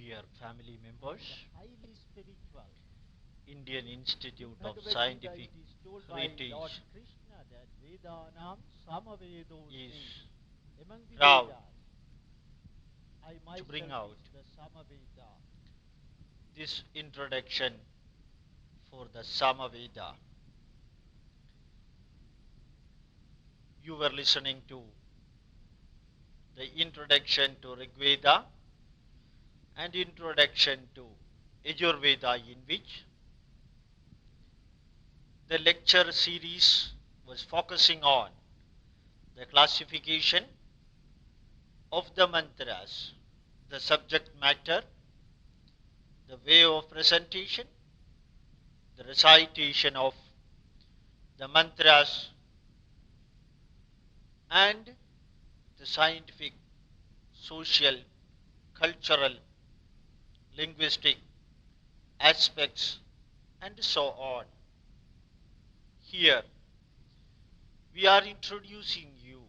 dear family members, highly spiritual. Indian Institute of Bhagavad Gita, Scientific it is told by Lord Heritage Krishna that Vedanam SamaVedosmi. is Among the proud Vedas, I to bring myself out is the SamaVeda. this introduction for the SamaVeda. You were listening to the introduction to Rigveda and introduction to Yajurveda, in which the lecture series was focusing on the classification of the mantras, the subject matter, the way of presentation, the recitation of the mantras, and the scientific, social, cultural, linguistic aspects, and so on. Here, we are introducing you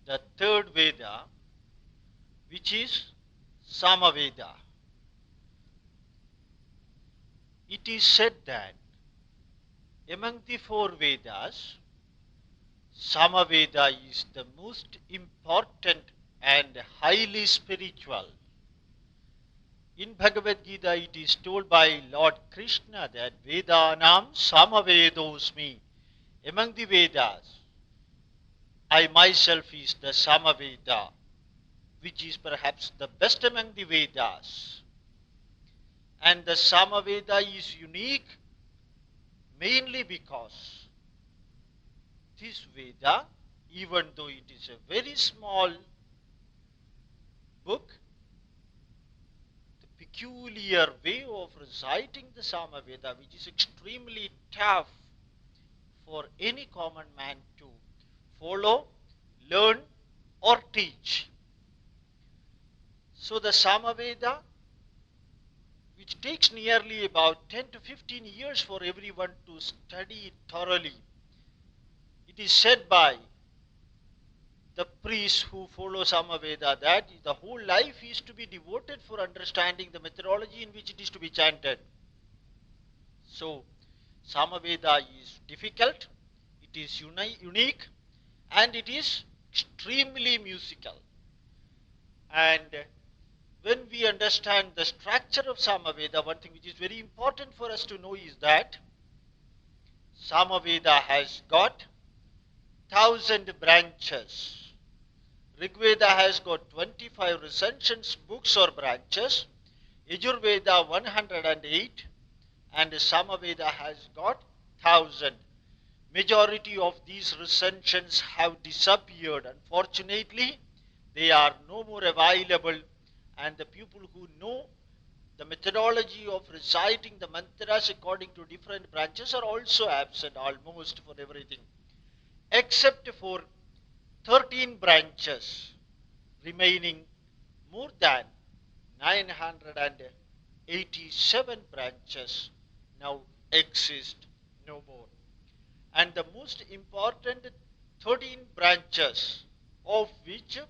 the third Veda, which is SamaVeda. It is said that among the four Vedas, SamaVeda is the most important and highly spiritual. In Bhagavad Gita, it is told by Lord Krishna that Vedanam Samavedosmi. Among the Vedas, I myself is the SamaVeda, which is perhaps the best among the Vedas. And the SamaVeda is unique mainly because this Veda, even though it is a very small book, the peculiar way of reciting the SamaVeda, which is extremely tough for any common man to follow, learn, or teach. So the SamaVeda, which takes nearly about 10 to 15 years for everyone to study it thoroughly, it is said by the priests who follow SamaVeda that the whole life is to be devoted for understanding the methodology in which it is to be chanted. So, SamaVeda is difficult, it is unique, and it is extremely musical. And when we understand the structure of SamaVeda, one thing which is very important for us to know is that SamaVeda has got 1,000 branches. Rigveda has got 25 recensions books or branches, Yajurveda 108, and SamaVeda has got 1,000. Majority of these recensions have disappeared. Unfortunately, they are no more available, and the people who know the methodology of reciting the mantras according to different branches are also absent almost for everything, except for 13 branches remaining. More than 987 branches now exist no more. And the most important 13 branches, of which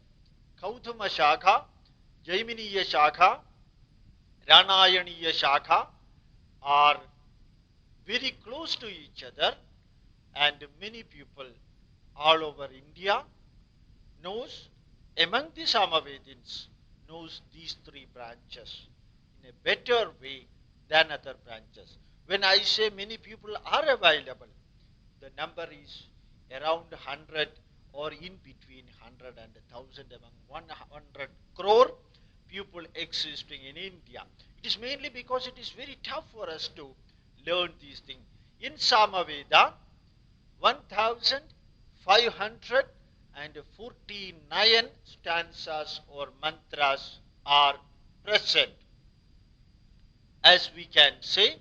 Kaudhama Shakha, Jaiminiya Shakha, Ranayaniya Shakha, are very close to each other, and many people all over India knows, among the Samavedins, knows these three branches in a better way than other branches. When I say many people are available, the number is around 100 or in between 100 and 1,000, among 100 crore people existing in India. It is mainly because it is very tough for us to learn these things. In SamaVeda, 1,549 stanzas or mantras are present. As we can say,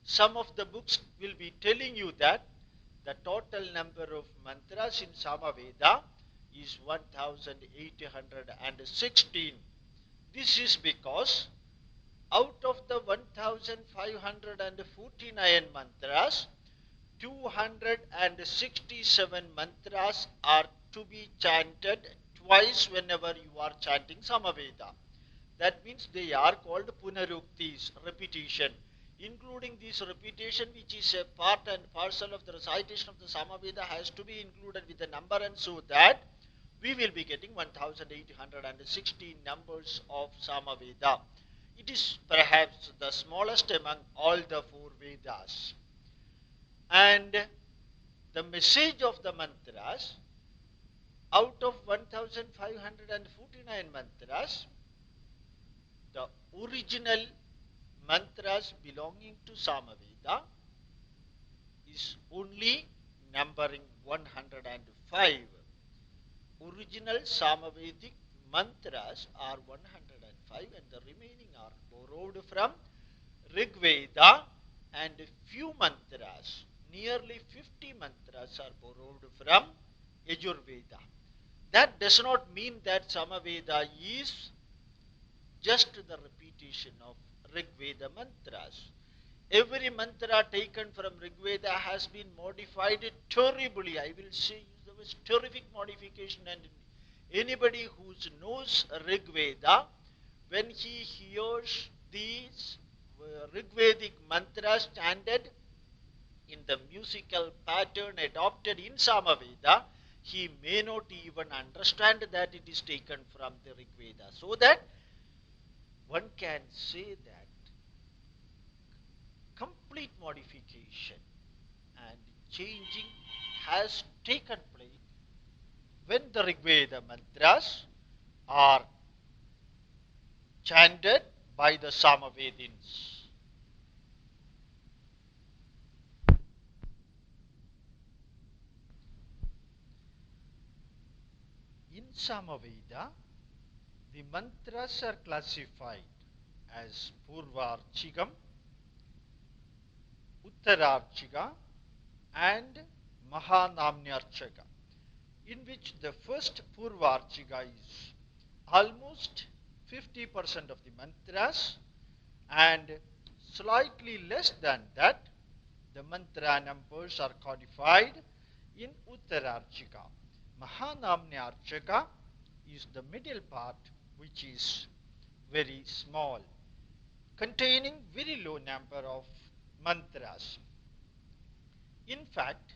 some of the books will be telling you that the total number of mantras in SamaVeda is 1,816. This is because out of the 1,549 mantras, 267 mantras are to be chanted twice whenever you are chanting SamaVeda. That means they are called punaruktis, repetition. Including this repetition, which is a part and parcel of the recitation of the SamaVeda, has to be included with the number, and so that we will be getting 1816 numbers of SamaVeda. It is perhaps the smallest among all the four Vedas. And the message of the mantras, out of 1549 mantras, the original mantras belonging to SamaVeda is only numbering 105. Original Samavedic mantras are 105, and the remaining are borrowed from Rig Veda, and few mantras, nearly 50 mantras, are borrowed from Yajurveda. That does not mean that Samaveda is just the repetition of Rig Veda mantras. Every mantra taken from Rig Veda has been modified terribly. I will say there was terrific modification, and anybody who knows Rig Veda, when he hears these Rig Vedic mantras chanted in the musical pattern adopted in Samaveda, he may not even understand that it is taken from the Rig Veda. So that one can say that complete modification and changing has taken place when the Rig Veda mantras are chanted by the Samavedins. In Samaveda, the mantras are classified as Purvarchikam, Uttararchika, and Mahanamnyarchaka, in which the first Purvarchika is almost 50% of the mantras, and slightly less than that, the mantra numbers are codified in Uttararchika. Mahanamnyarchaka is the middle part, which is very small, containing very low number of mantras. In fact,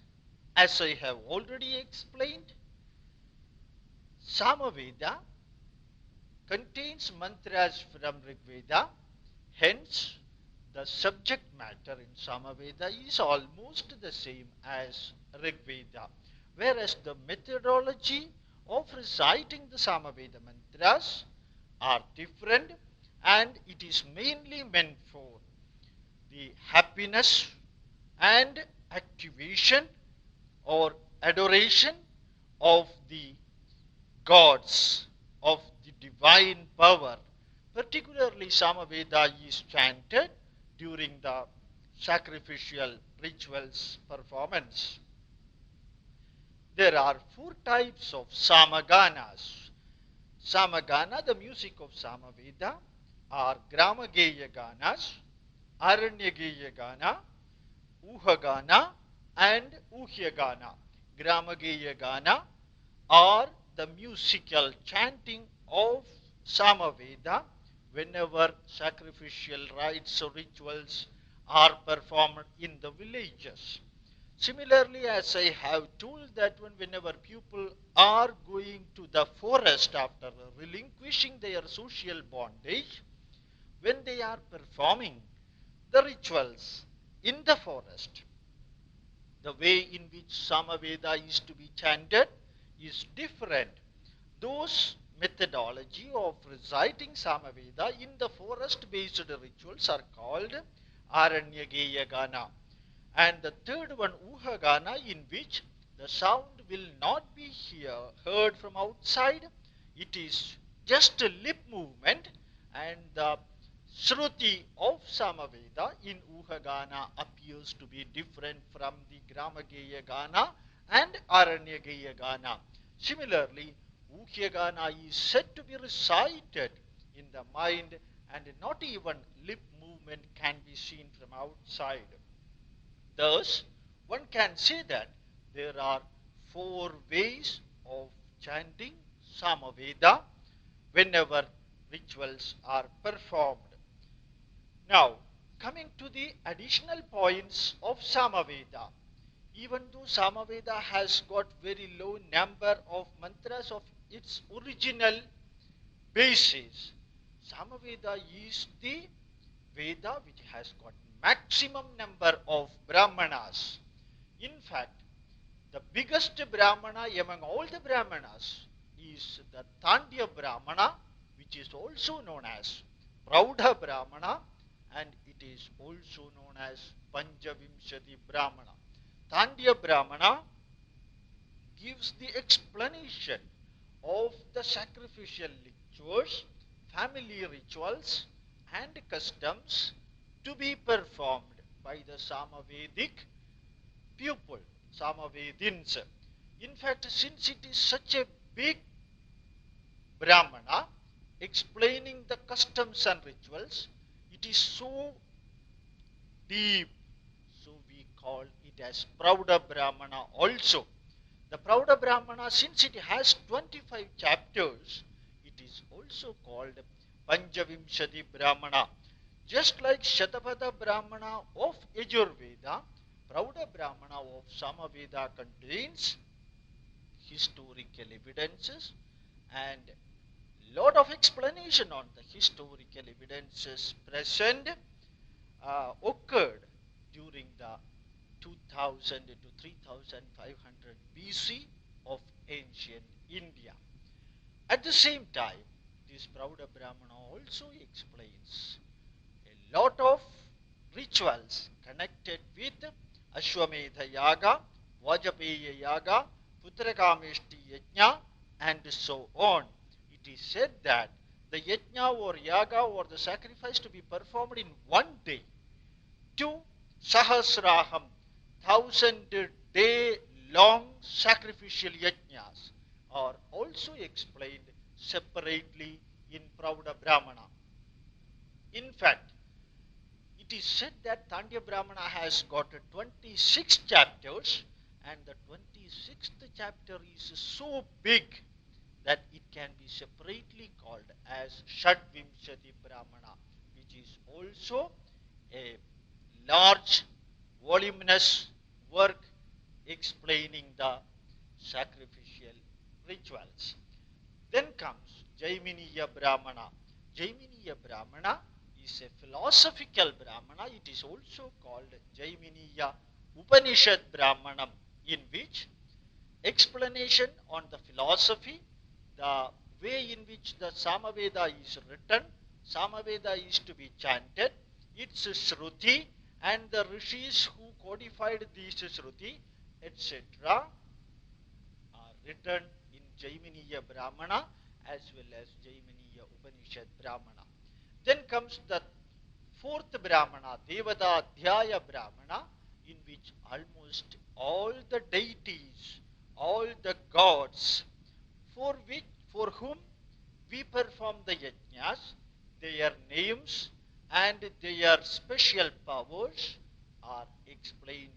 as I have already explained, Samaveda contains mantras from Rig Veda, hence the subject matter in Samaveda is almost the same as Rig Veda, whereas the methodology of reciting the Samaveda mantras are different, and it is mainly meant for the happiness and activation or adoration of the gods, of the divine power. Particularly, Samaveda is chanted during the sacrificial rituals performance. There are four types of Samaganas. Samagana, the music of Samaveda, are Gramageya Ganas, Aranyageya Gana, Uhagana, and Uhyagana. Gramageya Gana are the musical chanting of Samaveda whenever sacrificial rites or rituals are performed in the villages. Similarly, as I have told that whenever people are going to the forest after relinquishing their social bondage, when they are performing the rituals in the forest, the way in which Samaveda is to be chanted is different. Those methodology of reciting Samaveda in the forest-based rituals are called Aranyageya Gana. And the third one, Uhagana, in which the sound will not be heard from outside. It is just a lip movement, and the Shruti of Samaveda in Uhagana appears to be different from the Gramageya Gana and Aranyageya Gana. Similarly, Uhyagana is said to be recited in the mind, and not even lip movement can be seen from outside. Thus, one can say that there are four ways of chanting Samaveda whenever rituals are performed. Now, coming to the additional points of SamaVeda. Even though SamaVeda has got very low number of mantras of its original basis, SamaVeda is the Veda which has got maximum number of Brahmanas. In fact, the biggest Brahmana among all the Brahmanas is the Tandya Brahmana, which is also known as Praudha Brahmana, and it is also known as Panjavimshati Brahmana. Tandya Brahmana gives the explanation of the sacrificial rituals, family rituals, and customs to be performed by the Samavedic pupil, Samavedins. In fact, since it is such a big Brahmana explaining the customs and rituals, it is so deep, so we call it as Prauda Brahmana also. The Prauda Brahmana, since it has 25 chapters, it is also called Panjavimshati Brahmana. Just like Shatapada Brahmana of Yajurveda, Prauda Brahmana of Samaveda contains historical evidences and lot of explanation on the historical evidences present occurred during the 2000 to 3500 BC of ancient India. At the same time, this Prauda Brahmana also explains a lot of rituals connected with Ashwamedha Yaga, Vajapeya Yaga, Putrakameshti Yajna, and so on. It is said that the Yajna or Yaga or the sacrifice to be performed in one day, 2 Sahasraham, 1000-day long sacrificial yajnas are also explained separately in Prauda Brahmana. In fact, it is said that Tandya Brahmana has got 26 chapters, and the 26th chapter is so big that it can be separately called as Shadvimshati Brahmana, which is also a large, voluminous work explaining the sacrificial rituals. Then comes Jaiminiya Brahmana. Jaiminiya Brahmana is a philosophical Brahmana. It is also called Jaiminiya Upanishad Brahmanam, in which explanation on the philosophy, the way in which the Samaveda is written, Samaveda is to be chanted, its Shruti, and the rishis who codified these Shruti, etc., are written in Jaiminiya Brahmana as well as Jaiminiya Upanishad Brahmana. Then comes the fourth Brahmana, Devadadhyaya Brahmana, in which almost all the deities, all the gods for whom we perform the yajnas, their names and their special powers are explained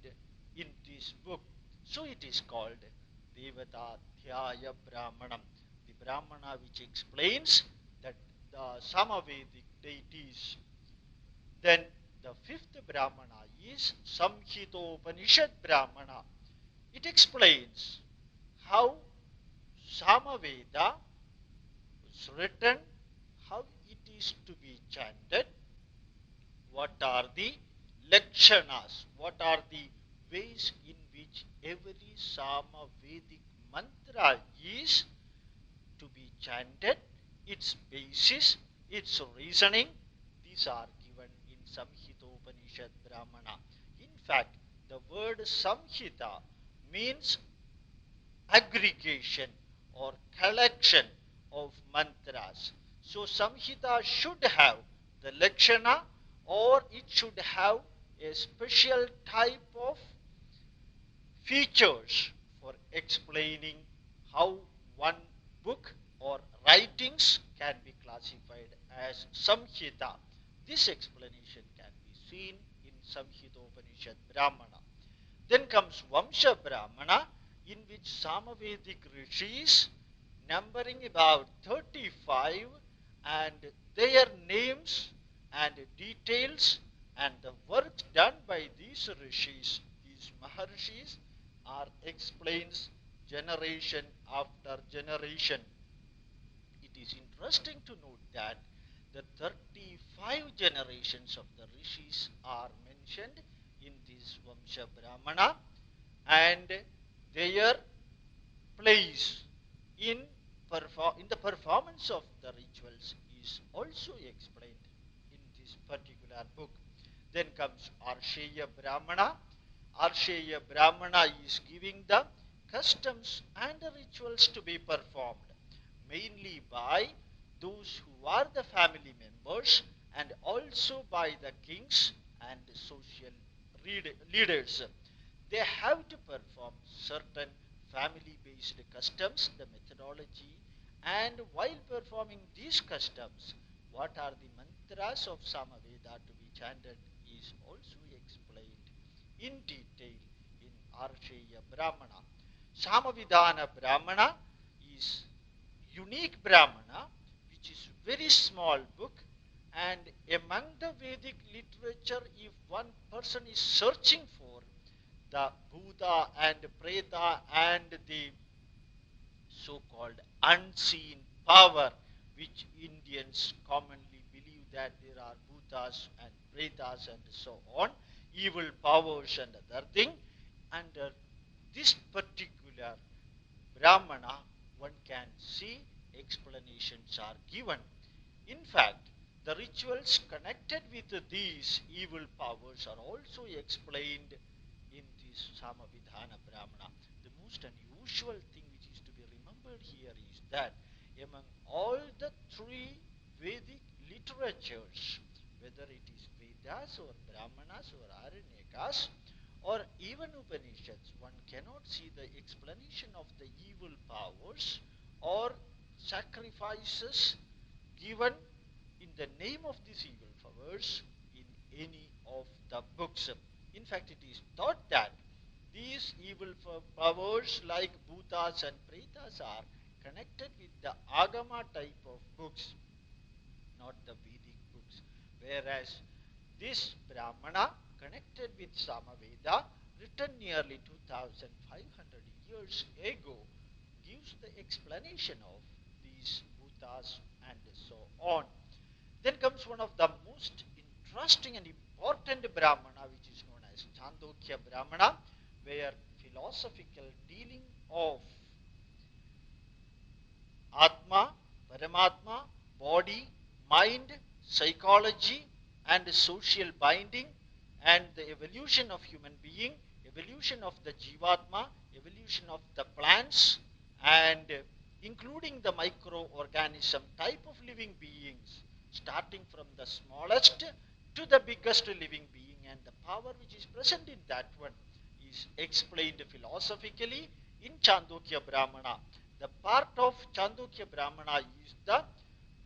in this book. So it is called Devadadhyaya Brahmanam, the Brahmana which explains that the Samavedic deities. Then the fifth Brahmana is Samhitopanishad Brahmana. It explains how Samaveda was written, how it is to be chanted, what are the lakshanas, what are the ways in which every Samavedic mantra is to be chanted, its basis, its reasoning. These are given in Samhitopanishad Brahmana. In fact, the word Samhita means aggregation or collection of mantras. So Samhita should have the Lakshana, or it should have a special type of features for explaining how one book or writings can be classified as Samhita. This explanation can be seen in Samhitopanishad Brahmana. Then comes Vamsha Brahmana, in which Samavedic rishis, numbering about 35, and their names and details and the work done by these rishis, these maharshis, are explained generation after generation. It is interesting to note that the 35 generations of the rishis are mentioned in this Vamsha Brahmana, and their place in, in the performance of the rituals is also explained in this particular book. Then comes Arsheya Brahmana. Arsheya Brahmana is giving the customs and the rituals to be performed mainly by those who are the family members and also by the kings and social leaders. They have to perform certain family based customs, the methodology, and while performing these customs, what are the mantras of SamaVeda to be chanted is also explained in detail in Arsheya Brahmana. Samavidhana Brahmana is unique Brahmana, which is very small book, and among the Vedic literature, if one person is searching for the Buddha and Preta and the so-called unseen power, which Indians commonly believe that there are Bhutas and Pretas and so on, evil powers and other thing. Under this particular Brahmana, one can see explanations are given. In fact, the rituals connected with these evil powers are also explained in this Samavidhana Brahmana. The most unusual thing which is to be remembered here is that among all the three Vedic literatures, whether it is Vedas or Brahmanas or Aranyakas, or even Upanishads, one cannot see the explanation of the evil powers or sacrifices given in the name of these evil powers in any of the books. In fact, it is thought that these evil powers like Bhutas and Pretas are connected with the Agama type of books, not the Vedic books. Whereas this Brahmana connected with SamaVeda, written nearly 2500 years ago, gives the explanation of these Bhutas and so on. Then comes one of the most interesting and important Brahmana, which is known as Chandogya Brahmana, where philosophical dealing of Atma, Paramatma, body, mind, psychology, and social binding, and the evolution of human being, evolution of the Jivatma, evolution of the plants, and including the microorganism type of living beings, starting from the smallest to the biggest living being, and the power which is present in that one is explained philosophically in Chandogya Brahmana. The part of Chandogya Brahmana is the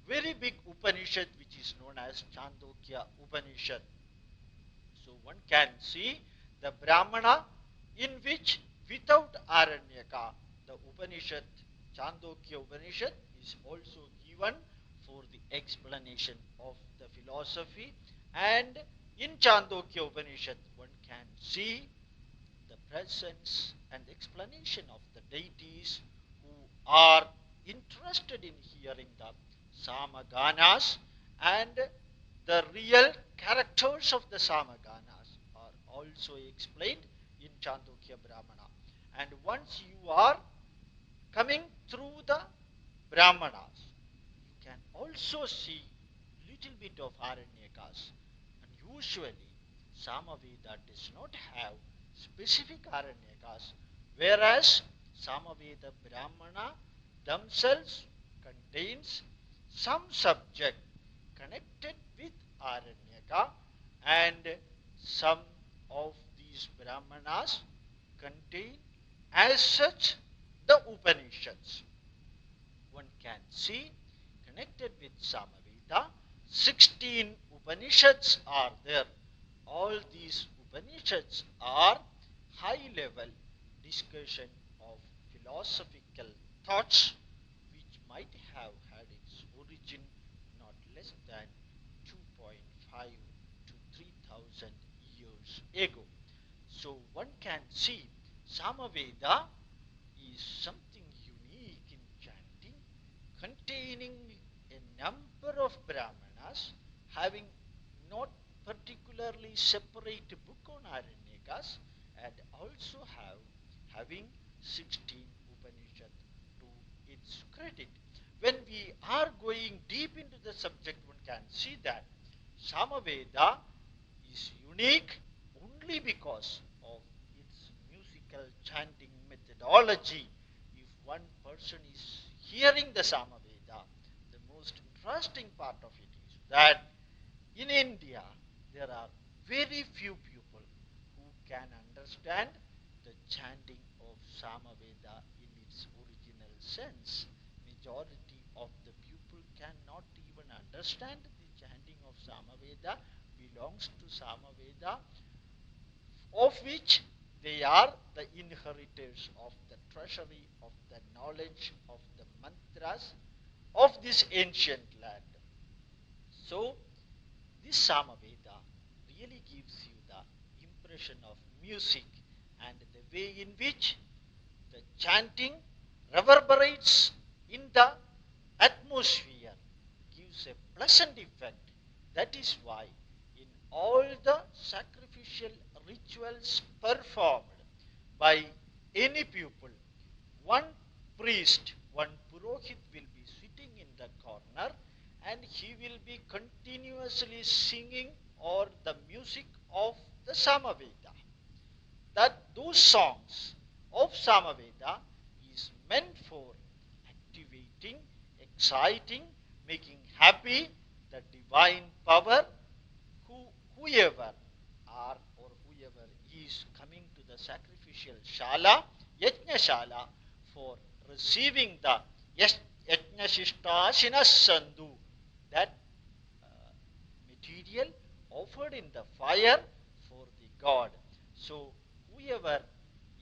very big Upanishad which is known as Chandogya Upanishad. So one can see the Brahmana in which without Aranyaka, the Upanishad, Chandogya Upanishad is also given for the explanation of the philosophy, and in Chandogya Upanishad one can see the presence and explanation of the deities who are interested in hearing the Samaganas, and the real characters of the Samaganas are also explained in Chandogya Brahmana. And once you are coming through the Brahmanas, you can also see little bit of Aranyakas. And usually, Samaveda does not have specific Aranyakas, whereas Samaveda Brahmana themselves contains some subject connected with Aranyaka, and some of these Brahmanas contain as such the Upanishads. One can see connected with Samaveda, 16 Upanishads are there. All these Upanishads are high level discussion of philosophical thoughts which might have had its origin less than 2.5 to 3,000 years ago. So one can see SamaVeda is something unique in chanting, containing a number of Brahmanas having not particularly separate book on Aranyakas, and also having 16 Upanishad to its credit. When we are going deep into the subject, one can see that Samaveda is unique only because of its musical chanting methodology. If one person is hearing the Samaveda, the most interesting part of it is that in India there are very few people who can understand the chanting of Samaveda in its original sense. Majority of the people cannot even understand the chanting of Samaveda belongs to Samaveda, of which they are the inheritors of the treasury of the knowledge of the mantras of this ancient land. So, this Samaveda really gives you the impression of music and the way in which the chanting reverberates in the atmosphere gives a pleasant effect. That is why in all the sacrificial rituals performed by any people, one priest, one purohit will be sitting in the corner and he will be continuously singing or the music of the Samaveda. That those songs of Samaveda is meant for activating, exciting, making happy the divine power who, whoever are or whoever is coming to the sacrificial shala, yajna shala, for receiving the yajna shishta sandhu, that material offered in the fire for the god. So whoever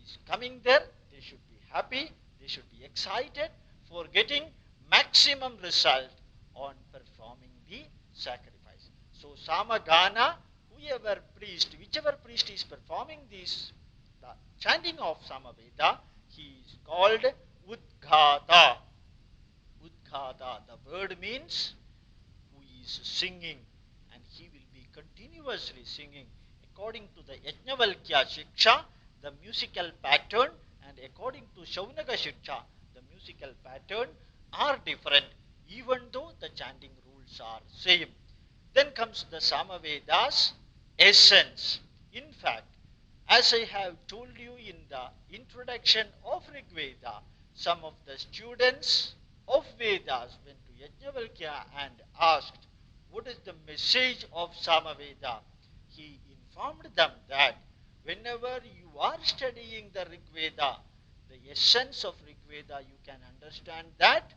is coming there, they should be happy, they should be excited for getting maximum result on performing the sacrifice. So Samagana, whoever priest, whichever priest is performing this, the chanting of Samaveda, he is called Udghata. Udghata, the word means who is singing, and he will be continuously singing according to the Yajnavalkya Shiksha, the musical pattern, and according to Shaunaga Shiksha, the musical pattern are different even though the chanting rules are same. Then comes the Samaveda's essence. In fact, as I have told you in the introduction of Rig Veda, some of the students of Vedas went to Yajnavalkya and asked, what is the message of Samaveda? He informed them that whenever you are studying the Rig Veda, the essence of Rig Veda, you can understand that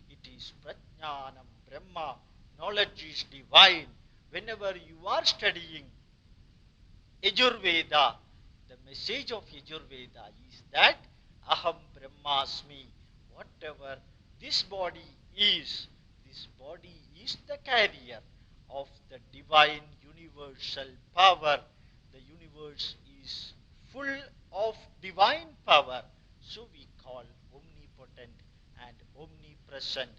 it is Prajnanam Brahma, knowledge is divine. Whenever you are studying Yajurveda, the message of Yajurveda is that Aham Brahmasmi, whatever this body is the carrier of the divine universal power. The universe is full of divine power, so we call omnipotent and omnipresent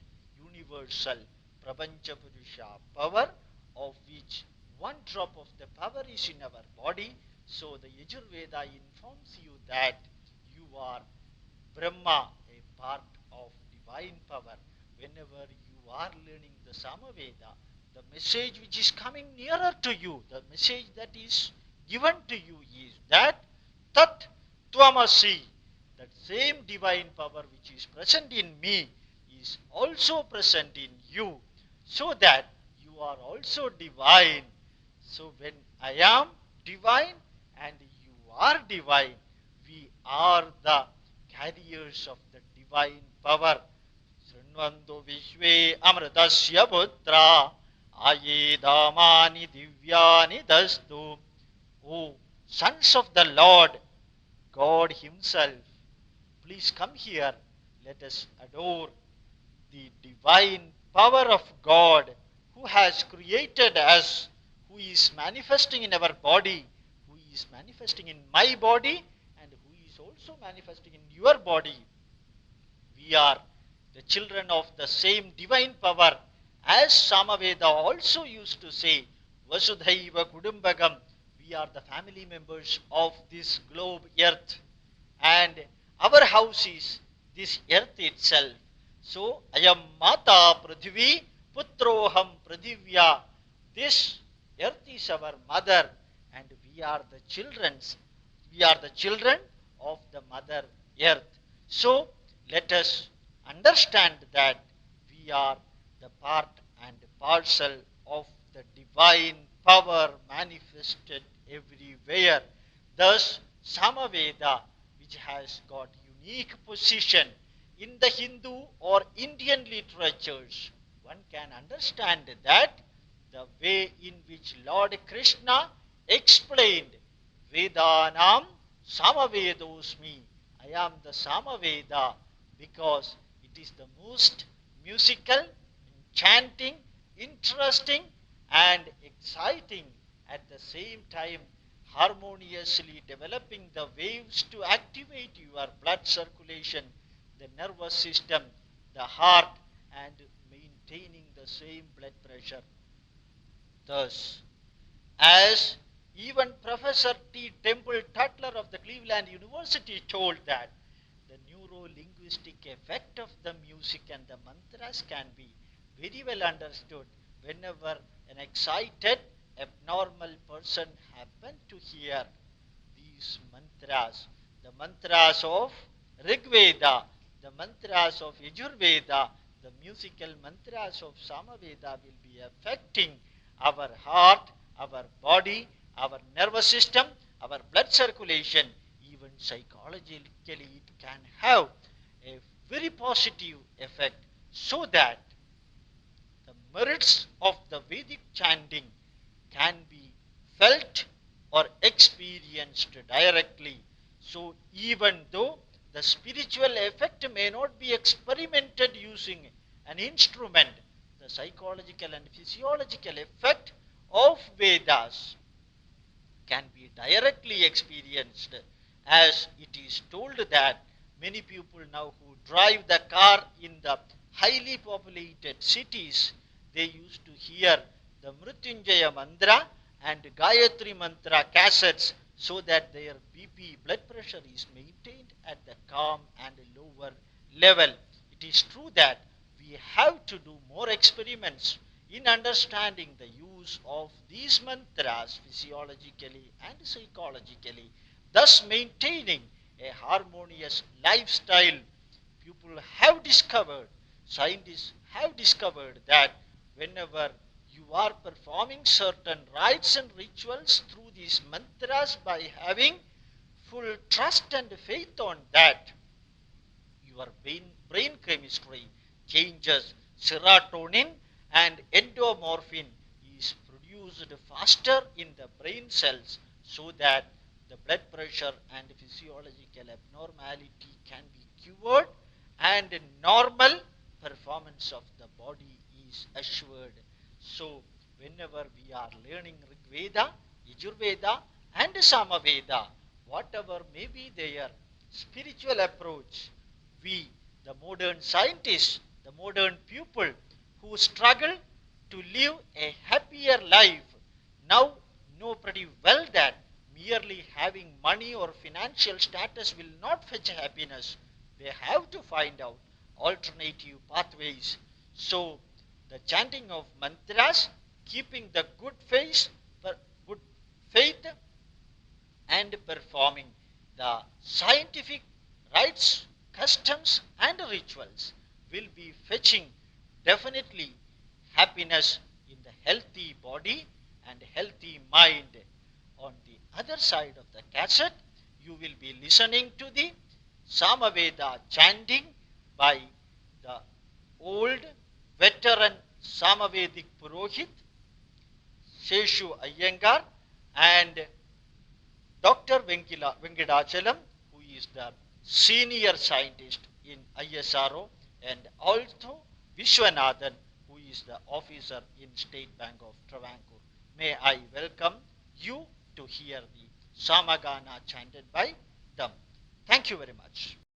universal Prapancha Purusha power, of which one drop of the power is in our body. So the Yajurveda informs you that you are Brahma, a part of divine power. Whenever you are learning the Samaveda, the message which is coming nearer to you, the message that is given to you is that Tat Tvamasi, that same divine power which is present in me is also present in you, so that you are also divine. So when I am divine and you are divine, we are the carriers of the divine power. Srinvandu Vishwe Amritasya Putra Ayedamani Divyani Dastu. O sons of the Lord, God Himself, please come here. Let us adore the divine power of God, who has created us, who is manifesting in our body, who is manifesting in my body, and who is also manifesting in your body. We are the children of the same divine power, as SamaVeda also used to say, Vasudhaiva Kudumbagam. We are the family members of this globe earth, and our house is this earth itself. So, Ayam Mata Prithvi Putroham Pradivya. This earth is our mother, and we are the children's. We are the children of the mother earth. So, let us understand that we are the part and parcel of the divine power manifested everywhere. Thus, SamaVeda, which has got unique position in the Hindu or Indian literatures, one can understand that the way in which Lord Krishna explained Vedanam Samavedosmi. I am the Samaveda because it is the most musical, enchanting, interesting, and exciting at the same time harmoniously developing the waves to activate your blood circulation, the nervous system, the heart, and maintaining the same blood pressure. Thus, as even Professor T. Temple Tutler of the Cleveland University told that the neuro-linguistic effect of the music and the mantras can be very well understood whenever an excited, abnormal person happen to hear these mantras. The mantras of Rig Veda, the mantras of Yajurveda, the musical mantras of Samaveda will be affecting our heart, our body, our nervous system, our blood circulation, even psychologically it can have a very positive effect, so that the merits of the Vedic chanting can be felt or experienced directly. So even though the spiritual effect may not be experimented using an instrument, the psychological and physiological effect of Vedas can be directly experienced, as it is told that many people now who drive the car in the highly populated cities, they used to hear the Mrityunjaya mantra and Gayatri mantra cassettes, so that their BP blood pressure is maintained at the calm and lower level. It is true that we have to do more experiments in understanding the use of these mantras physiologically and psychologically, thus maintaining a harmonious lifestyle. People have discovered, scientists have discovered that whenever you are performing certain rites and rituals through these mantras, by having full trust and faith on that, your brain chemistry changes. Serotonin and endomorphin is produced faster in the brain cells, so that the blood pressure and physiological abnormality can be cured, and normal performance of the body is assured. So whenever we are learning Rig Veda, Yajurveda, and Samaveda, whatever may be their spiritual approach, we, the modern scientists, the modern people who struggle to live a happier life, now know pretty well that merely having money or financial status will not fetch happiness. They have to find out alternative pathways. So, the chanting of mantras, keeping the good faith, and performing the scientific rites, customs, and rituals will be fetching definitely happiness in the healthy body and healthy mind. On the other side of the cassette, you will be listening to the Samaveda chanting by the old veteran Samavedic Purohit, Seshu Iyengar, and Dr. Venkadachalam, who is the senior scientist in ISRO, and also Vishwanathan, who is the officer in State Bank of Travancore. May I welcome you to hear the Samagana chanted by them. Thank you very much.